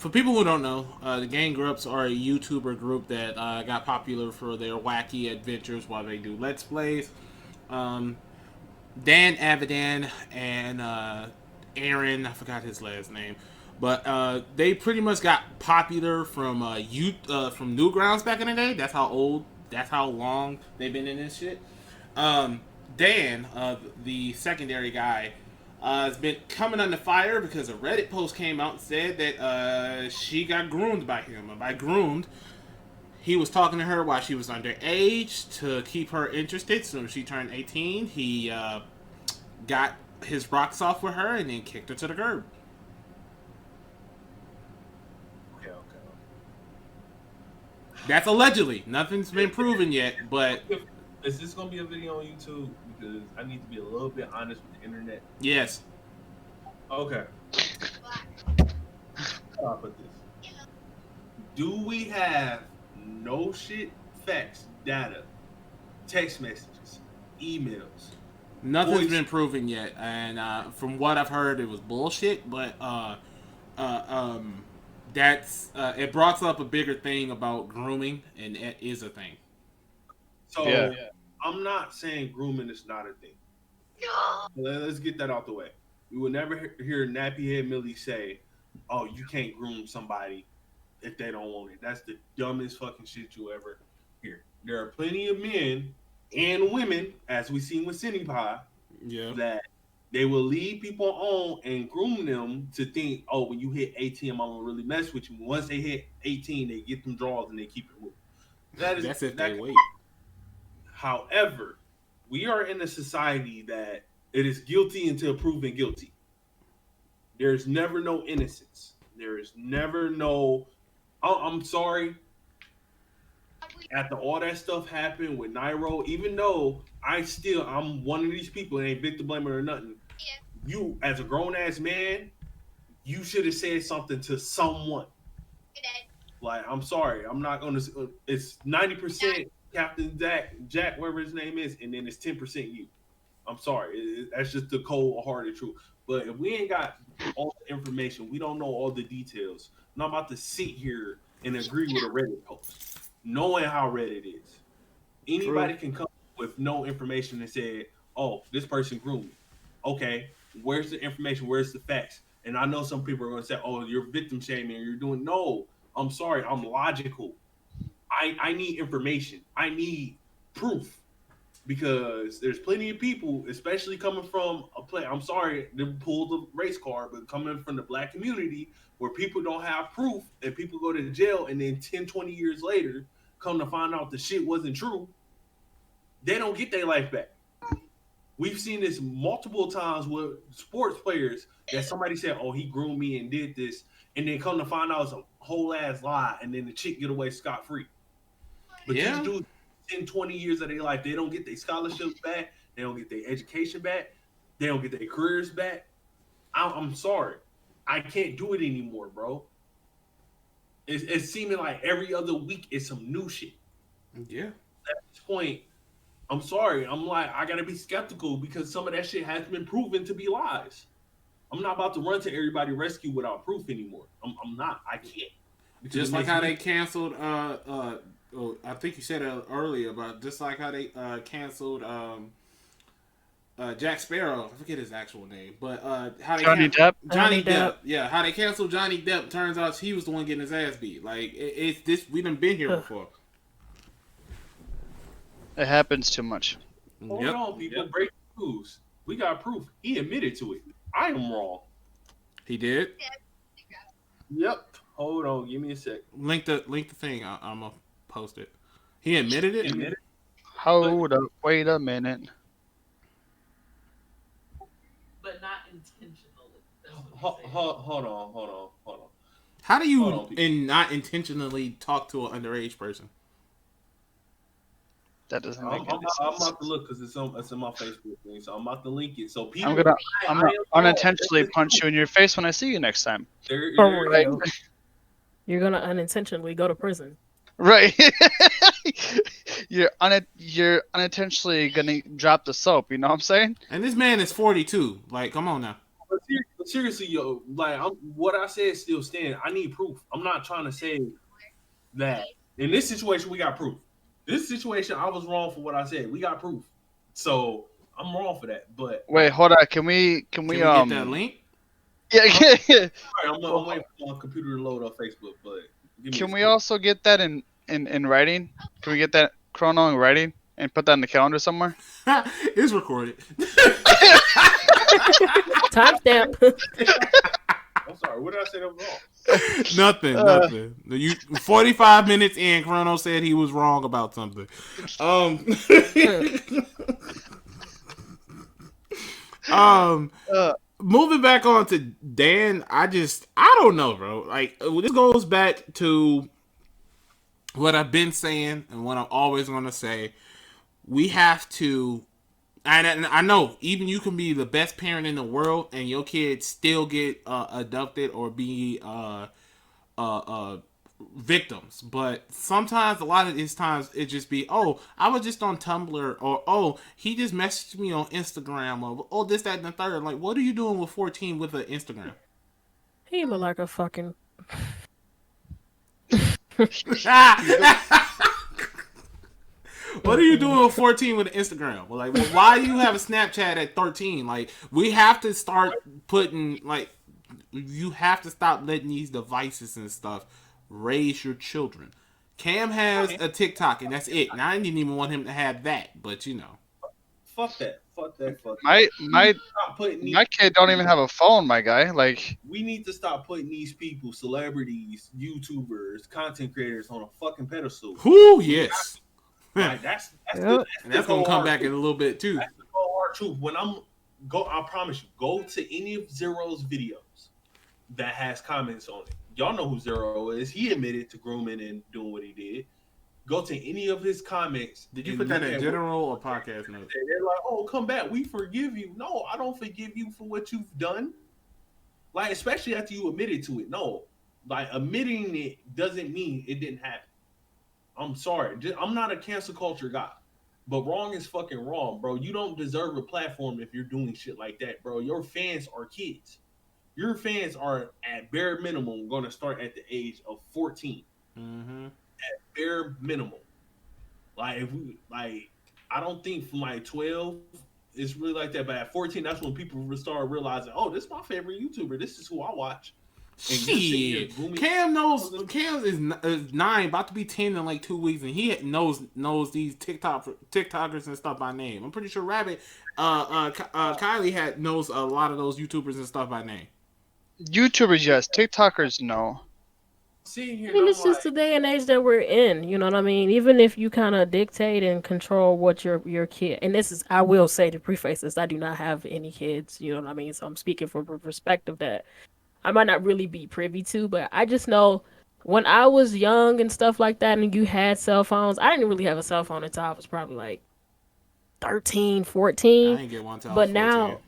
For people who don't know, the gang Grumps are a YouTuber group that got popular for their wacky adventures while they do Let's Plays. Um, Dan Avidan and Aaron, I forgot his last name, but they pretty much got popular from from Newgrounds back in the day. That's how long they've been in this shit. Um, Dan, the secondary guy, has been coming under fire because a Reddit post came out and said that she got groomed by him. And by groomed, he was talking to her while she was underage to keep her interested. So when she turned 18, he got his rocks off with her and then kicked her to the curb. Okay. That's allegedly. Nothing's been proven yet, but... Is this going to be a video on YouTube? Because I need to be a little bit honest with the internet. Yes. Okay. How about this? Do we have no shit, facts, data, text messages, emails? Nothing's been proven yet, and from what I've heard, it was bullshit. But that's it brought up a bigger thing about grooming, and it is a thing. So I'm not saying grooming is not a thing. Let's get that out the way. You will never hear Nappy Head Millie say, "Oh, you can't groom somebody if they don't want it." That's the dumbest fucking shit you ever hear. There are plenty of men and women, as we seen with Cindy Pie, that they will lead people on and groom them to think, "Oh, when you hit 18, I'm gonna really mess with you." Once they hit 18, they get them draws and they keep it moving. That's if they wait. However, we are in a society that it is guilty until proven guilty. There's never no innocence. There is never no, I'm sorry. After all that stuff happened with Nairo, even though I'm one of these people that ain't victim blaming or nothing, you, as a grown-ass man, you should have said something to someone. Like, I'm sorry. I'm not going to, it's 90% Captain Jack, whatever his name is, and then it's 10% you. I'm sorry. That's just the cold-hearted truth. But if we ain't got all the information, we don't know all the details. I'm not about to sit here and agree with a Reddit post, knowing how Reddit is. Anybody can come with no information and say, "Oh, this person groomed me." Okay, where's the information? Where's the facts? And I know some people are going to say, "Oh, you're victim shaming. You're doing." No, I'm sorry. I'm logical. I need information. I need proof. Because there's plenty of people, especially coming from a play. I'm sorry to pull the race card, but coming from the black community where people don't have proof and people go to jail and then 10, 20 years later come to find out the shit wasn't true, they don't get their life back. We've seen this multiple times with sports players that somebody said, "Oh, he groomed me and did this," and then come to find out it's a whole ass lie, and then the chick get away scot-free. But these dudes, 10, 20 years of their life, they don't get their scholarships back. They don't get their education back. They don't get their careers back. I'm sorry. I can't do it anymore, bro. It's seeming like every other week is some new shit. Yeah. At this point, I'm sorry. I'm like, I got to be skeptical because some of that shit has been proven to be lies. I'm not about to run to everybody rescue without proof anymore. I'm not. I can't. Just like how they canceled I think you said it earlier, but just like how they canceled Jack Sparrow. I forget his actual name, but how they Johnny Depp. Johnny Depp. Yeah, how they canceled Johnny Depp. Turns out he was the one getting his ass beat. Like it's this. We done been here before. It happens too much. Hold on, people. Break news. We got proof. He admitted to it. I am wrong. He did. Yep. Hold on. Give me a sec. Link the thing. I'm gonna post it. He admitted it. Hold up. Wait a minute. But not intentionally. Hold on. How do you not intentionally talk to an underage person? That doesn't make any sense. I'm about to look because it's in my Facebook thing, so I'm about to link it. So people, I'm gonna unintentionally punch you in your face when I see you next time. Right. You're gonna unintentionally go to prison. Right. You're unintentionally gonna drop the soap. You know what I'm saying? And this man is 42. Like, come on now. But seriously, yo, like what I said still stand. I need proof. I'm not trying to say that in this situation we got proof. This situation, I was wrong for what I said. We got proof. So I'm wrong for that. But Wait, hold on. Can we Can we get that link? Yeah, yeah. I'm waiting for my computer to load up Facebook. But give me Can a we second. also get that in writing? Can we get that chrono in writing and put that in the calendar somewhere? It's recorded. Timestamp. I'm sorry. What did I say that was wrong? Nothing. You 45 minutes in, Chrono said he was wrong about something. Moving back on to Dan, I don't know, bro. Like, this goes back to what I've been saying and what I'm always going to say. We have to, and I know even you can be the best parent in the world and your kids still get abducted or be victims. But sometimes, a lot of these times, it just be, oh, I was just on Tumblr, or oh, he just messaged me on Instagram, or oh, this, that, and the third. Like, what are you doing with 14 with an Instagram? He look like a fucking. What are you doing with 14 with Instagram? Well, like, why do you have a Snapchat at 13? Like, we have to start putting, like, you have to stop letting these devices and stuff raise your children. Cam has a TikTok, and that's it. Now, I didn't even want him to have that, but you know. Fuck that. Fuck that. Fuck that. My Stop putting these, my kid don't even have a phone, my guy. Like, we need to stop putting these people, celebrities, YouTubers, content creators, on a fucking pedestal. Whoo, yes. Like, that's Yep. And that's gonna come back in a little bit too. That's the cold hard truth. When I promise you, go to any of Zero's videos that has comments on it. Y'all know who Zero is. He admitted to grooming and doing what he did. Go to any of his comments. Did you and put that look in at general or podcast note? They're like, "Oh, come back. We forgive you." No, I don't forgive you for what you've done. Like, especially after you admitted to it. No, like, admitting it doesn't mean it didn't happen. I'm sorry. I'm not a cancel culture guy. But wrong is fucking wrong, bro. You don't deserve a platform if you're doing shit like that, bro. Your fans are kids. Your fans are, at bare minimum, going to start at the age of 14. Mm-hmm. At bare minimum. Like, I don't think from like 12 it's really like that. But at 14, that's when people start realizing, oh, this is my favorite YouTuber. This is who I watch. Shit. Cam is 9, about to be 10 in like 2 weeks, and he knows these TikTokers and stuff by name. I'm pretty sure Rabbit, Kylie knows a lot of those YouTubers and stuff by name. YouTubers, yes. TikTokers, no. Seeing here, I mean, it's just the day and age that we're in. You know what I mean? Even if you kind of dictate and control what your kid, and this is, I will say to preface this, I do not have any kids. You know what I mean? So I'm speaking from a perspective that I might not really be privy to, but I just know when I was young and stuff like that, and you had cell phones, I didn't really have a cell phone until I was probably like 13, 14. I didn't get one till I But was 14. now,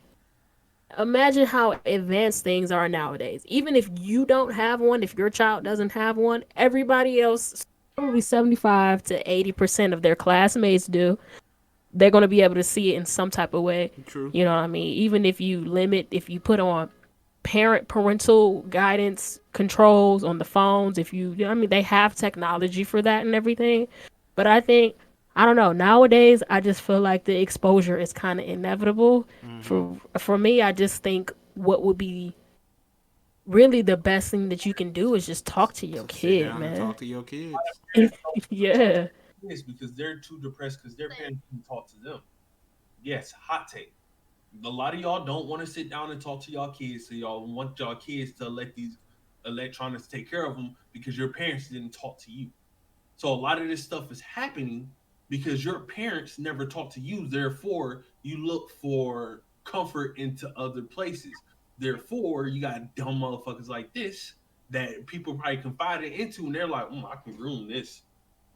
imagine how advanced things are nowadays. Even if you don't have one, if your child doesn't have one, everybody else, probably 75 to 80% of their classmates do. They're going to be able to see it in some type of way. True. You know what I mean? Even if you put on parental guidance controls on the phones, they have technology for that and everything. But I don't know, nowadays I just feel like the exposure is kind of inevitable. For me, I just think what would be really the best thing that you can do is just talk to your kid, man. Talk to your kids. Yeah. It's because they're too depressed because their parents can talk to them. Yes, hot take. A lot of y'all don't want to sit down and talk to y'all kids, so y'all want y'all kids to let these electronics take care of them because your parents didn't talk to you. So a lot of this stuff is happening because your parents never talked to you. Therefore, you look for comfort into other places. Therefore, you got dumb motherfuckers like this that people probably confided into, and they're like, I can groom this.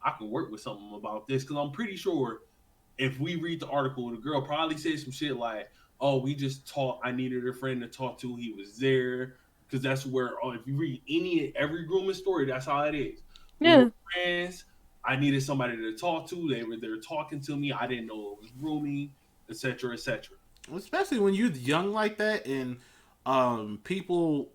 I can work with something about this. Because I'm pretty sure if we read the article, the girl probably said some shit like, oh, we just talked. I needed a friend to talk to. He was there. Because that's where, if you read every grooming story, that's how it is. Yeah. We were friends. I needed somebody to talk to. They were there talking to me. I didn't know it was grooming, etc., etc. Especially when you're young like that, and people,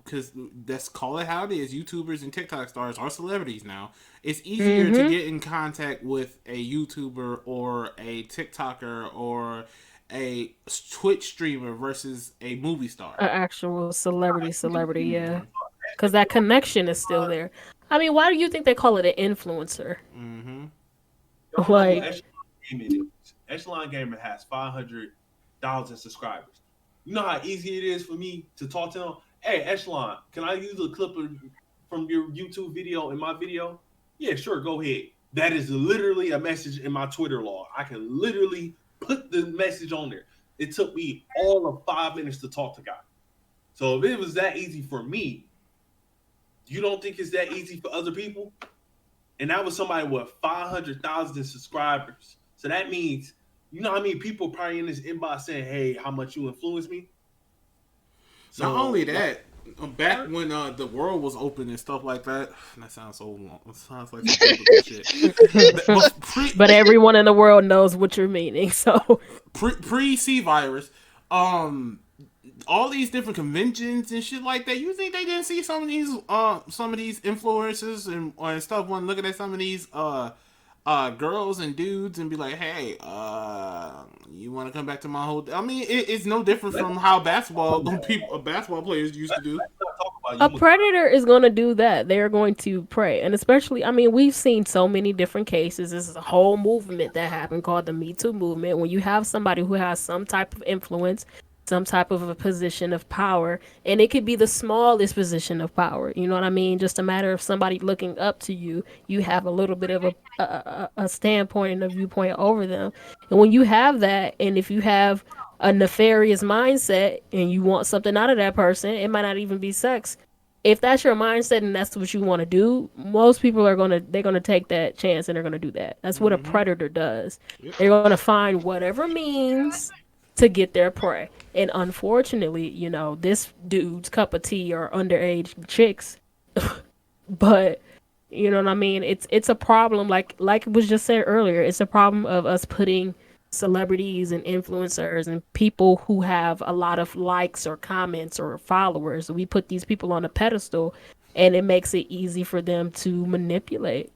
because let's call it how it is, YouTubers and TikTok stars are celebrities now. It's easier to Mm-hmm. get in contact with a YouTuber or a TikToker or a Twitch streamer versus a movie star. An actual celebrity, yeah. Mm-hmm. Because that connection is still there. I mean, why do you think they call it an influencer? Mm-hmm. Y'all know who Like, Echelon Gaming is. Echelon Gaming has 500,000 subscribers. You know how easy it is for me to talk to them? Hey, Echelon, can I use a clip from your YouTube video in my video? Yeah, sure, go ahead. That is literally a message in my Twitter log. I can literally put the message on there. It took me all of 5 minutes to talk to God. So if it was that easy for me, you don't think it's that easy for other people? And that was somebody with 500,000 subscribers. So that means, you know how many people probably in this inbox saying, "Hey, how much you influence me?" So Not only that, back when the world was open and stuff like that, that sounds so long. It sounds like some biblical shit. but everyone in the world knows what you're meaning. So Pre C virus, all these different conventions and shit like that. You think they didn't see some of these influencers and stuff when looking at some of these girls and dudes and be like, hey, you want to come back to my hotel? I mean, it's no different from how basketball players used to do. let's not talk about a you. predator is going to do that. They're going to prey. And especially, I mean, we've seen so many different cases. This is a whole movement that happened called the Me Too movement. When you have somebody who has some type of influence, some type of a position of power, and it could be the smallest position of power. You know what I mean? Just a matter of somebody looking up to you. You have a little bit of a standpoint and a viewpoint over them. And when you have that, and if you have a nefarious mindset and you want something out of that person, it might not even be sex. If that's your mindset and that's what you want to do, most people they're gonna take that chance and they're gonna do that. That's what a predator does. They're gonna find whatever means to get their prey. And unfortunately, you know, this dude's cup of tea are underage chicks. But you know what I mean? It's a problem like it was just said earlier. It's a problem of us putting celebrities and influencers and people who have a lot of likes or comments or followers. We put these people on a pedestal and it makes it easy for them to manipulate.